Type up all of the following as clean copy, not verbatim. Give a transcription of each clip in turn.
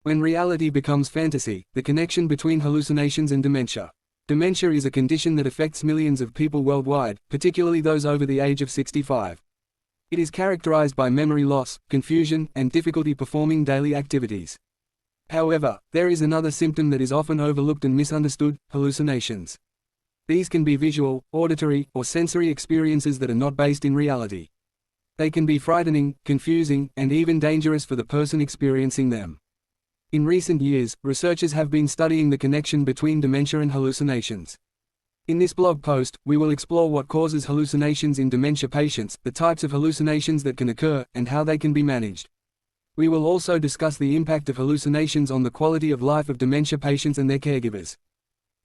When reality becomes fantasy, the connection between hallucinations and dementia. Dementia is a condition that affects millions of people worldwide, particularly those over the age of 65. It is characterized by memory loss, confusion, and difficulty performing daily activities. However, there is another symptom that is often overlooked and misunderstood: hallucinations. These can be visual, auditory, or sensory experiences that are not based in reality. They can be frightening, confusing, and even dangerous for the person experiencing them. In recent years, researchers have been studying the connection between dementia and hallucinations. In this blog post, we will explore what causes hallucinations in dementia patients, the types of hallucinations that can occur, and how they can be managed. We will also discuss the impact of hallucinations on the quality of life of dementia patients and their caregivers.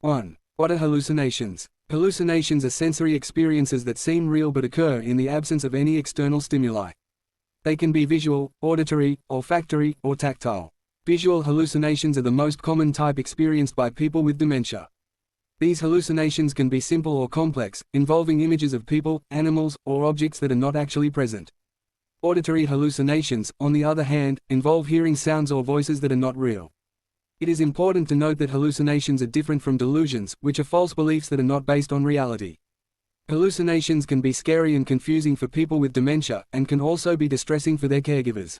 1. What are hallucinations? Hallucinations are sensory experiences that seem real but occur in the absence of any external stimuli. They can be visual, auditory, olfactory, or tactile. Visual hallucinations are the most common type experienced by people with dementia. These hallucinations can be simple or complex, involving images of people, animals, or objects that are not actually present. Auditory hallucinations, on the other hand, involve hearing sounds or voices that are not real. It is important to note that hallucinations are different from delusions, which are false beliefs that are not based on reality. Hallucinations can be scary and confusing for people with dementia, and can also be distressing for their caregivers.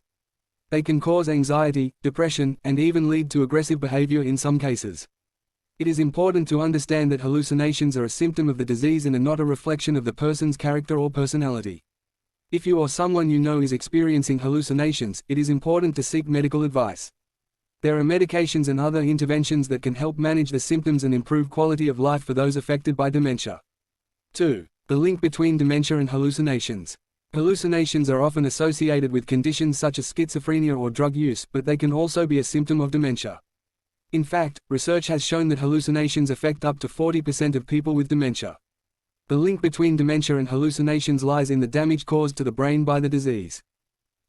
They can cause anxiety, depression, and even lead to aggressive behavior in some cases. It is important to understand that hallucinations are a symptom of the disease and are not a reflection of the person's character or personality. If you or someone you know is experiencing hallucinations, it is important to seek medical advice. There are medications and other interventions that can help manage the symptoms and improve quality of life for those affected by dementia. 2. The link between dementia and hallucinations. Hallucinations are often associated with conditions such as schizophrenia or drug use, but they can also be a symptom of dementia. In fact, research has shown that hallucinations affect up to 40% of people with dementia. The link between dementia and hallucinations lies in the damage caused to the brain by the disease.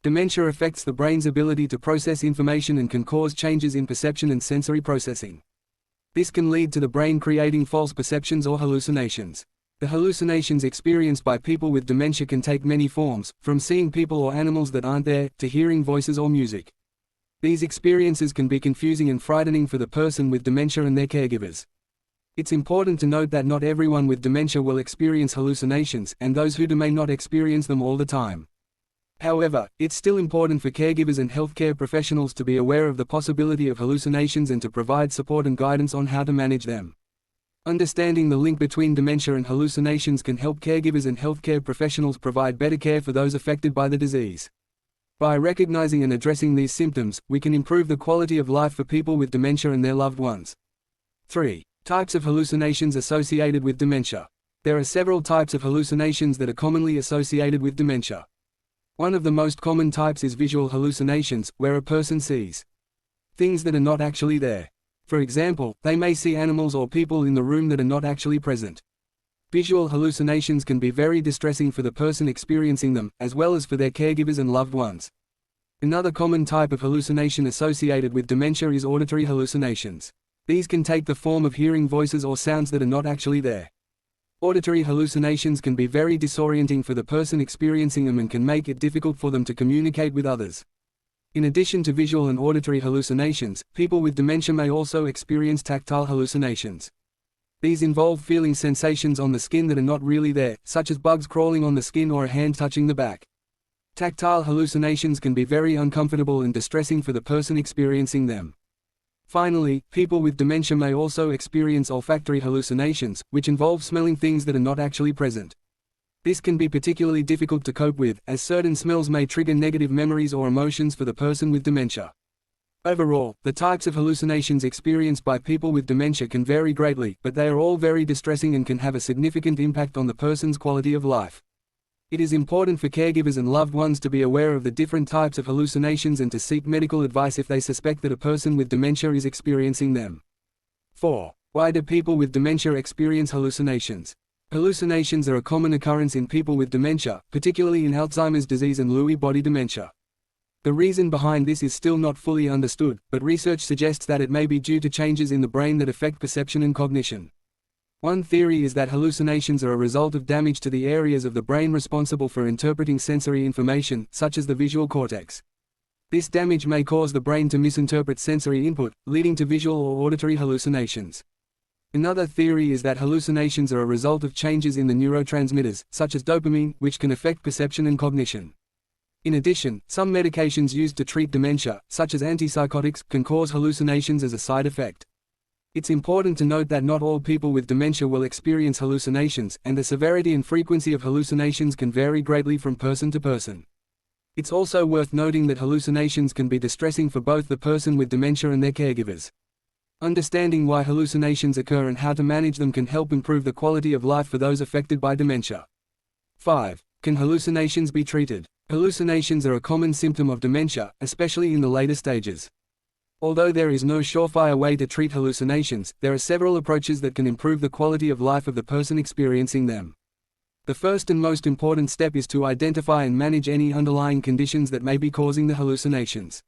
Dementia affects the brain's ability to process information and can cause changes in perception and sensory processing. This can lead to the brain creating false perceptions or hallucinations. The hallucinations experienced by people with dementia can take many forms, from seeing people or animals that aren't there, to hearing voices or music. These experiences can be confusing and frightening for the person with dementia and their caregivers. It's important to note that not everyone with dementia will experience hallucinations, and those who do may not experience them all the time. However, it's still important for caregivers and healthcare professionals to be aware of the possibility of hallucinations and to provide support and guidance on how to manage them. Understanding the link between dementia and hallucinations can help caregivers and healthcare professionals provide better care for those affected by the disease. By recognizing and addressing these symptoms, we can improve the quality of life for people with dementia and their loved ones. 3. Types of hallucinations associated with dementia. There are several types of hallucinations that are commonly associated with dementia. One of the most common types is visual hallucinations, where a person sees things that are not actually there. For example, they may see animals or people in the room that are not actually present. Visual hallucinations can be very distressing for the person experiencing them, as well as for their caregivers and loved ones. Another common type of hallucination associated with dementia is auditory hallucinations. These can take the form of hearing voices or sounds that are not actually there. Auditory hallucinations can be very disorienting for the person experiencing them and can make it difficult for them to communicate with others. In addition to visual and auditory hallucinations, people with dementia may also experience tactile hallucinations. These involve feeling sensations on the skin that are not really there, such as bugs crawling on the skin or a hand touching the back. Tactile hallucinations can be very uncomfortable and distressing for the person experiencing them. Finally, people with dementia may also experience olfactory hallucinations, which involve smelling things that are not actually present. This can be particularly difficult to cope with, as certain smells may trigger negative memories or emotions for the person with dementia. Overall, the types of hallucinations experienced by people with dementia can vary greatly, but they are all very distressing and can have a significant impact on the person's quality of life. It is important for caregivers and loved ones to be aware of the different types of hallucinations and to seek medical advice if they suspect that a person with dementia is experiencing them. 4. Why do people with dementia experience hallucinations? Hallucinations are a common occurrence in people with dementia, particularly in Alzheimer's disease and Lewy body dementia. The reason behind this is still not fully understood, but research suggests that it may be due to changes in the brain that affect perception and cognition. One theory is that hallucinations are a result of damage to the areas of the brain responsible for interpreting sensory information, such as the visual cortex. This damage may cause the brain to misinterpret sensory input, leading to visual or auditory hallucinations. Another theory is that hallucinations are a result of changes in the neurotransmitters, such as dopamine, which can affect perception and cognition. In addition, some medications used to treat dementia, such as antipsychotics, can cause hallucinations as a side effect. It's important to note that not all people with dementia will experience hallucinations, and the severity and frequency of hallucinations can vary greatly from person to person. It's also worth noting that hallucinations can be distressing for both the person with dementia and their caregivers. Understanding why hallucinations occur and how to manage them can help improve the quality of life for those affected by dementia. 5. Can hallucinations be treated? Hallucinations are a common symptom of dementia, especially in the later stages. Although there is no surefire way to treat hallucinations, there are several approaches that can improve the quality of life of the person experiencing them. The first and most important step is to identify and manage any underlying conditions that may be causing the hallucinations.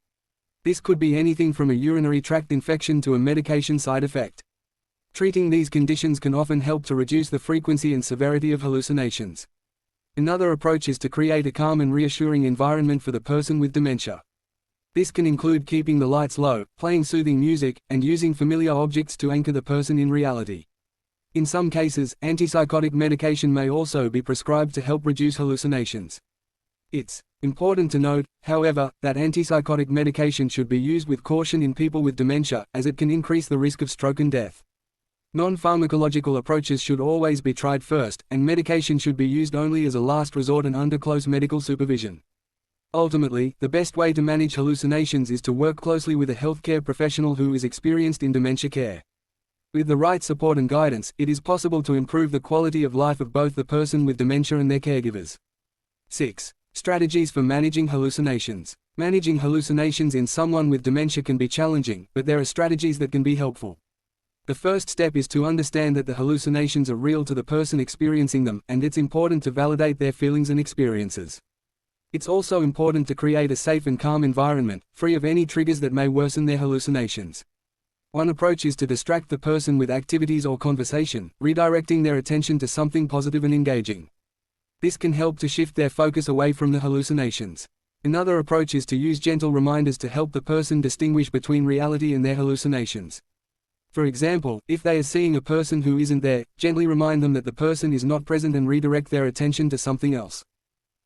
This could be anything from a urinary tract infection to a medication side effect. Treating these conditions can often help to reduce the frequency and severity of hallucinations. Another approach is to create a calm and reassuring environment for the person with dementia. This can include keeping the lights low, playing soothing music, and using familiar objects to anchor the person in reality. In some cases, antipsychotic medication may also be prescribed to help reduce hallucinations. It's important to note, however, that antipsychotic medication should be used with caution in people with dementia, as it can increase the risk of stroke and death. Non-pharmacological approaches should always be tried first, and medication should be used only as a last resort and under close medical supervision. Ultimately, the best way to manage hallucinations is to work closely with a healthcare professional who is experienced in dementia care. With the right support and guidance, it is possible to improve the quality of life of both the person with dementia and their caregivers. 6. Strategies for managing hallucinations. Managing hallucinations in someone with dementia can be challenging, but there are strategies that can be helpful. The first step is to understand that the hallucinations are real to the person experiencing them, and it's important to validate their feelings and experiences. It's also important to create a safe and calm environment, free of any triggers that may worsen their hallucinations. One approach is to distract the person with activities or conversation, redirecting their attention to something positive and engaging. This can help to shift their focus away from the hallucinations. Another approach is to use gentle reminders to help the person distinguish between reality and their hallucinations. For example, if they are seeing a person who isn't there, gently remind them that the person is not present and redirect their attention to something else.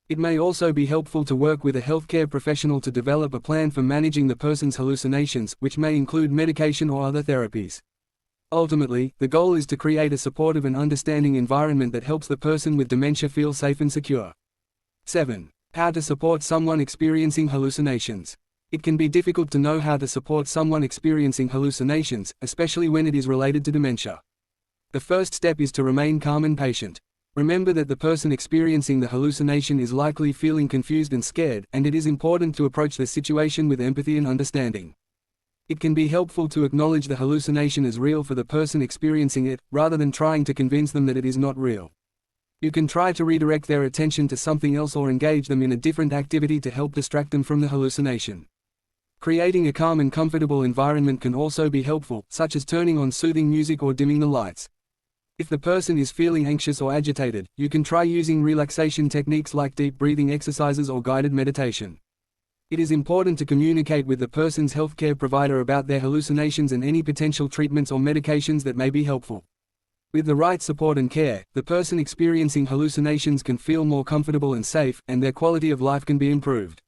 It may also be helpful to work with a healthcare professional to develop a plan for managing the person's hallucinations, which may include medication or other therapies. Ultimately, the goal is to create a supportive and understanding environment that helps the person with dementia feel safe and secure. 7. How to support someone experiencing hallucinations. It can be difficult to know how to support someone experiencing hallucinations, especially when it is related to dementia. The first step is to remain calm and patient. Remember that the person experiencing the hallucination is likely feeling confused and scared, and it is important to approach the situation with empathy and understanding. It can be helpful to acknowledge the hallucination as real for the person experiencing it, rather than trying to convince them that it is not real. You can try to redirect their attention to something else or engage them in a different activity to help distract them from the hallucination. Creating a calm and comfortable environment can also be helpful, such as turning on soothing music or dimming the lights. If the person is feeling anxious or agitated, you can try using relaxation techniques like deep breathing exercises or guided meditation. It is important to communicate with the person's healthcare provider about their hallucinations and any potential treatments or medications that may be helpful. With the right support and care, the person experiencing hallucinations can feel more comfortable and safe, and their quality of life can be improved.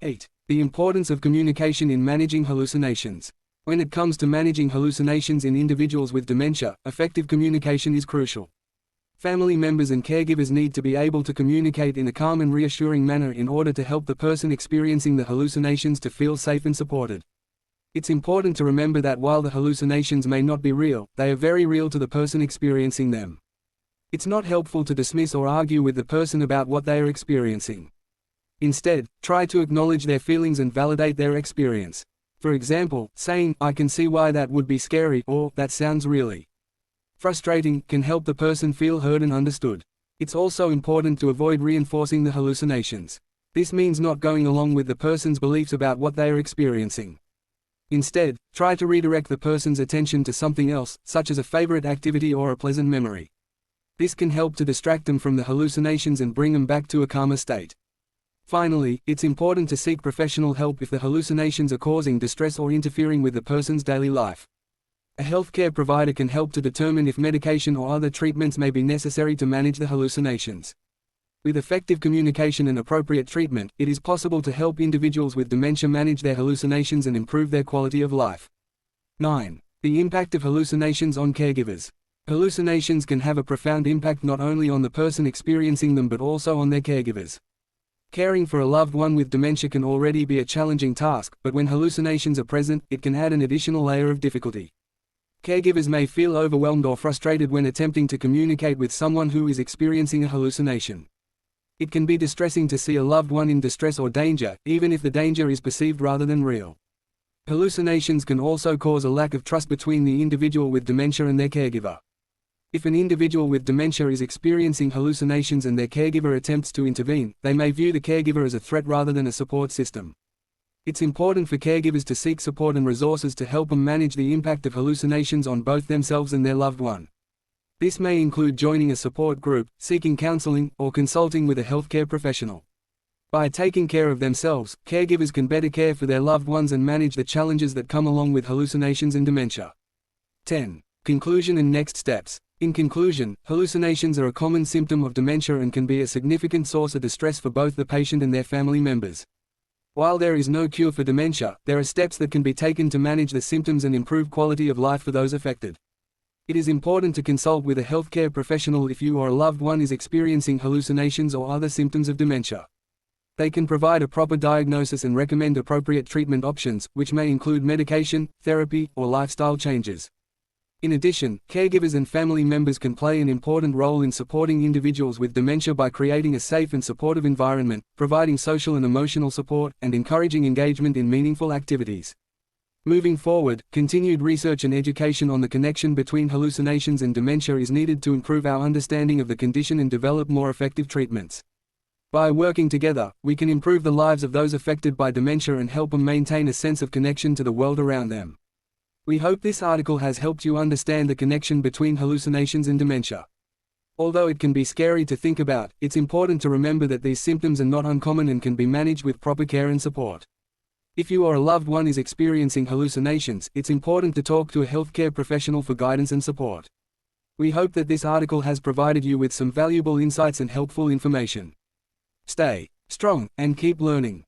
8. The importance of communication in managing hallucinations. When it comes to managing hallucinations in individuals with dementia, effective communication is crucial. Family members and caregivers need to be able to communicate in a calm and reassuring manner in order to help the person experiencing the hallucinations to feel safe and supported. It's important to remember that while the hallucinations may not be real, they are very real to the person experiencing them. It's not helpful to dismiss or argue with the person about what they are experiencing. Instead, try to acknowledge their feelings and validate their experience. For example, saying, "I can see why that would be scary," or "that sounds really frustrating," can help the person feel heard and understood. It's also important to avoid reinforcing the hallucinations. This means not going along with the person's beliefs about what they are experiencing. Instead, try to redirect the person's attention to something else, such as a favorite activity or a pleasant memory. This can help to distract them from the hallucinations and bring them back to a calmer state. Finally, it's important to seek professional help if the hallucinations are causing distress or interfering with the person's daily life. A healthcare provider can help to determine if medication or other treatments may be necessary to manage the hallucinations. With effective communication and appropriate treatment, it is possible to help individuals with dementia manage their hallucinations and improve their quality of life. 9. The impact of hallucinations on caregivers. Hallucinations can have a profound impact not only on the person experiencing them but also on their caregivers. Caring for a loved one with dementia can already be a challenging task, but when hallucinations are present, it can add an additional layer of difficulty. Caregivers may feel overwhelmed or frustrated when attempting to communicate with someone who is experiencing a hallucination. It can be distressing to see a loved one in distress or danger, even if the danger is perceived rather than real. Hallucinations can also cause a lack of trust between the individual with dementia and their caregiver. If an individual with dementia is experiencing hallucinations and their caregiver attempts to intervene, they may view the caregiver as a threat rather than a support system. It's important for caregivers to seek support and resources to help them manage the impact of hallucinations on both themselves and their loved one. This may include joining a support group, seeking counseling, or consulting with a healthcare professional. By taking care of themselves, caregivers can better care for their loved ones and manage the challenges that come along with hallucinations and dementia. 10. Conclusion and next steps. In conclusion, hallucinations are a common symptom of dementia and can be a significant source of distress for both the patient and their family members. While there is no cure for dementia, there are steps that can be taken to manage the symptoms and improve quality of life for those affected. It is important to consult with a healthcare professional if you or a loved one is experiencing hallucinations or other symptoms of dementia. They can provide a proper diagnosis and recommend appropriate treatment options, which may include medication, therapy, or lifestyle changes. In addition, caregivers and family members can play an important role in supporting individuals with dementia by creating a safe and supportive environment, providing social and emotional support, and encouraging engagement in meaningful activities. Moving forward, continued research and education on the connection between hallucinations and dementia is needed to improve our understanding of the condition and develop more effective treatments. By working together, we can improve the lives of those affected by dementia and help them maintain a sense of connection to the world around them. We hope this article has helped you understand the connection between hallucinations and dementia. Although it can be scary to think about, it's important to remember that these symptoms are not uncommon and can be managed with proper care and support. If you or a loved one is experiencing hallucinations, it's important to talk to a healthcare professional for guidance and support. We hope that this article has provided you with some valuable insights and helpful information. Stay strong and keep learning.